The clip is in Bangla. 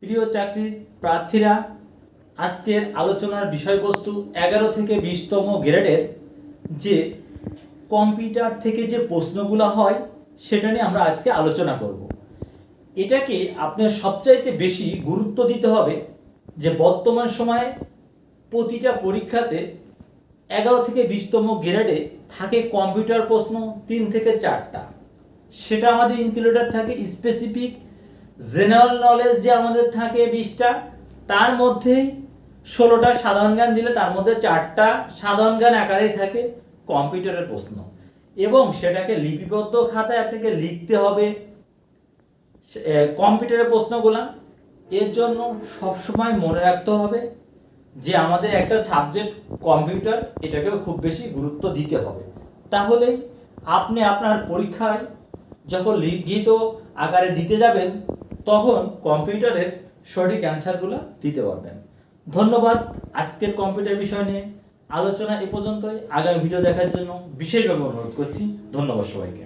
প্রিয় চাকরির প্রার্থীরা, আজকের আলোচনার বিষয়বস্তু 11 থেকে 20তম গ্রেডের যে কম্পিউটার থেকে যে প্রশ্নগুলো হয় সেটা নিয়ে আমরা আজকে আলোচনা করব। এটাকে আপনার সবচাইতে বেশি গুরুত্ব দিতে হবে যে বর্তমান সময়ে প্রতিটা পরীক্ষাতে 11 থেকে 20তম গ্রেডে থাকে কম্পিউটার প্রশ্ন 3 থেকে 4টা। সেটা আমাদের ইনক্লুডেড থাকে স্পেসিফিক জেনারেল নলেজ যে আমাদের থাকে 20টা, তার মধ্যে 16টা সাধারণ জ্ঞান দিলে তার মধ্যে 4টা সাধারণ জ্ঞান আকারেই থাকে কম্পিউটারের প্রশ্ন, এবং সেটাকে লিপিবদ্ধ খাতায় আপনাকে লিখতে হবে কম্পিউটারের প্রশ্নগুলো। এর জন্য সবসময় মনে রাখতে হবে যে আমাদের একটা সাবজেক্ট কম্পিউটার, এটাকেও খুব বেশি গুরুত্ব দিতে হবে। তাহলেই আপনি আপনার পরীক্ষায় যখন লিখিত আকারে দিতে যাবেন তখন কম্পিউটারের সঠিক অ্যান্সারগুলো দিতে পারবেন। ধন্যবাদ। আজকের কম্পিউটার বিষয় নিয়ে আলোচনা এ পর্যন্তই। আগামী ভিডিও দেখার জন্য বিশেষভাবে অনুরোধ করছি। ধন্যবাদ সবাইকে।